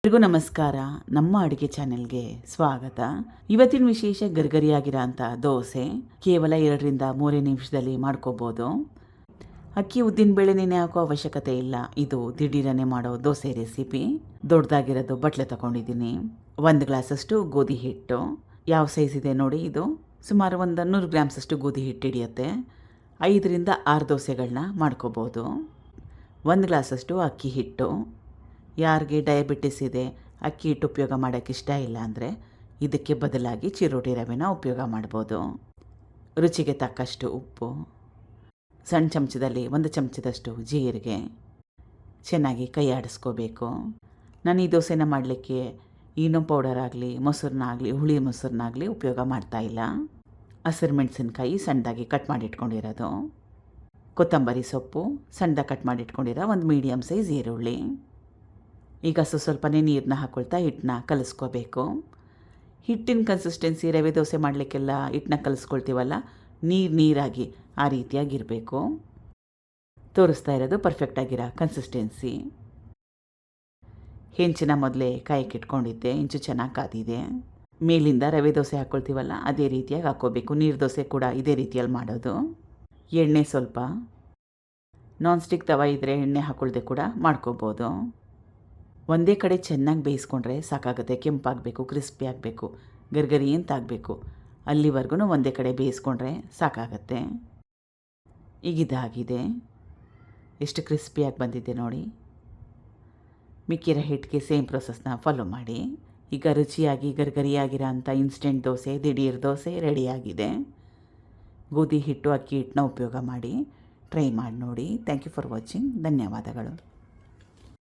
ಎಲ್ರಿಗೂ ನಮಸ್ಕಾರ. ನಮ್ಮ ಅಡುಗೆ ಚಾನೆಲ್ಗೆ ಸ್ವಾಗತ. ಇವತ್ತಿನ ವಿಶೇಷ ಗರ್ಗರಿಯಾಗಿರೋ ಅಂಥ ದೋಸೆ ಕೇವಲ 2ರಿಂದ 3 ನಿಮಿಷದಲ್ಲಿ ಮಾಡ್ಕೋಬೋದು. ಅಕ್ಕಿ ಉದ್ದಿನ ಬೇಳೆ ನೆನೆ ಹಾಕೋ ಅವಶ್ಯಕತೆ ಇಲ್ಲ. ಇದು ದಿಢೀರನೆ ಮಾಡೋ ದೋಸೆ ರೆಸಿಪಿ. ದೊಡ್ಡದಾಗಿರೋದು ಬಟ್ಲೆ ತಗೊಂಡಿದ್ದೀನಿ. 1 ಗ್ಲಾಸಷ್ಟು ಗೋಧಿ ಹಿಟ್ಟು. ಯಾವ ಸೈಜ್ ಇದೆ ನೋಡಿ. ಇದು ಸುಮಾರು ಒಂದು 100 ಗ್ರಾಮ್ಸಷ್ಟು ಗೋಧಿ ಹಿಟ್ಟು ಹಿಡಿಯುತ್ತೆ. 5ರಿಂದ 6 ದೋಸೆಗಳನ್ನ ಮಾಡ್ಕೋಬೋದು. 1 ಗ್ಲಾಸಷ್ಟು ಅಕ್ಕಿ ಹಿಟ್ಟು. ಯಾರಿಗೆ ಡಯಾಬಿಟಿಸ್ ಇದೆ, ಅಕ್ಕಿ ಹಿಟ್ಟು ಉಪಯೋಗ ಮಾಡೋಕ್ಕೆ ಇಷ್ಟ ಇಲ್ಲ ಅಂದರೆ ಇದಕ್ಕೆ ಬದಲಾಗಿ ಚಿರೋಟಿ ರವೆನ ಉಪಯೋಗ ಮಾಡ್ಬೋದು. ರುಚಿಗೆ ತಕ್ಕಷ್ಟು ಉಪ್ಪು, ಸಣ್ಣ ಚಮಚದಲ್ಲಿ 1 ಚಮಚದಷ್ಟು ಜೀರಿಗೆ, ಚೆನ್ನಾಗಿ ಕೈ ಆಡಿಸ್ಕೋಬೇಕು. ನಾನು ಈ ದೋಸೆನ ಮಾಡಲಿಕ್ಕೆ ಈನೋ ಪೌಡರ್ ಆಗಲಿ, ಮೊಸರನ್ನಾಗಲಿ, ಹುಳಿ ಮೊಸರನ್ನಾಗಲಿ ಉಪಯೋಗ ಮಾಡ್ತಾಯಿಲ್ಲ. ಹಸಿರು ಮೆಣಸಿನ್ಕಾಯಿ ಸಣ್ಣದಾಗಿ ಕಟ್ ಮಾಡಿ ಇಟ್ಕೊಂಡಿರೋದು, ಕೊತ್ತಂಬರಿ ಸೊಪ್ಪು ಸಣ್ಣದಾಗಿ ಕಟ್ ಮಾಡಿ ಇಟ್ಕೊಂಡಿರೋ 1 ಮೀಡಿಯಮ್ ಸೈಜ್ ಈರುಳ್ಳಿ. ಈಗ ಸ್ವಲ್ಪನೇ ನೀರನ್ನ ಹಾಕ್ಕೊಳ್ತಾ ಹಿಟ್ಟನ್ನ ಕಲಿಸ್ಕೋಬೇಕು. ಹಿಟ್ಟಿನ ಕನ್ಸಿಸ್ಟೆನ್ಸಿ ರವೆ ದೋಸೆ ಮಾಡಲಿಕ್ಕೆಲ್ಲ ಹಿಟ್ಟನ್ನ ಕಲಿಸ್ಕೊಳ್ತೀವಲ್ಲ, ನೀರಾಗಿ ಆ ರೀತಿಯಾಗಿರಬೇಕು. ತೋರಿಸ್ತಾ ಇರೋದು ಪರ್ಫೆಕ್ಟಾಗಿರೋ ಕನ್ಸಿಸ್ಟೆನ್ಸಿ. ಹೆಂಚಿನ ಮೊದಲೇ ಕಾಯಕ್ಕೆ ಇಟ್ಕೊಂಡಿದ್ದೆ. ಹೆಂಚು ಚೆನ್ನಾಗಿ ಕಾದಿದೆ. ಮೇಲಿಂದ ರವೆ ದೋಸೆ ಹಾಕ್ಕೊಳ್ತೀವಲ್ಲ ಅದೇ ರೀತಿಯಾಗಿ ಹಾಕ್ಕೋಬೇಕು. ನೀರು ದೋಸೆ ಕೂಡ ಇದೇ ರೀತಿಯಲ್ಲಿ ಮಾಡೋದು. ಎಣ್ಣೆ ಸ್ವಲ್ಪ, ನಾನ್ ಸ್ಟಿಕ್ ತವ ಇದ್ದರೆ ಎಣ್ಣೆ ಹಾಕ್ಕೊಳ್ದೆ ಕೂಡ ಮಾಡ್ಕೋಬೋದು. ಒಂದೇ ಕಡೆ ಚೆನ್ನಾಗಿ ಬೇಯಿಸ್ಕೊಂಡ್ರೆ ಸಾಕಾಗುತ್ತೆ. ಕೆಂಪಾಗಬೇಕು, ಕ್ರಿಸ್ಪಿ ಆಗಬೇಕು, ಗರ್ಗರಿ ಅಂತ ಆಗಬೇಕು. ಅಲ್ಲಿವರೆಗೂ ಒಂದೇ ಕಡೆ ಬೇಯಿಸ್ಕೊಂಡ್ರೆ ಸಾಕಾಗತ್ತೆ. ಈಗ ಇದಾಗಿದೆ. ಎಷ್ಟು ಕ್ರಿಸ್ಪಿಯಾಗಿ ಬಂದಿದೆ ನೋಡಿ. ಮಿಕ್ಕಿರೋ ಹಿಟ್ಟಿಗೆ ಸೇಮ್ ಪ್ರೊಸೆಸ್ನ ಫಾಲೋ ಮಾಡಿ. ಈಗ ರುಚಿಯಾಗಿ ಗರ್ಗರಿಯಾಗಿರೋ ಅಂಥ ಇನ್ಸ್ಟೆಂಟ್ ದೋಸೆ, ದಿಢೀರ್ ದೋಸೆ ರೆಡಿಯಾಗಿದೆ. ಗೋಧಿ ಹಿಟ್ಟು, ಅಕ್ಕಿ ಹಿಟ್ಟನ್ನ ಉಪಯೋಗ ಮಾಡಿ ಟ್ರೈ ಮಾಡಿ ನೋಡಿ. Thank you for watching. ಧನ್ಯವಾದಗಳು.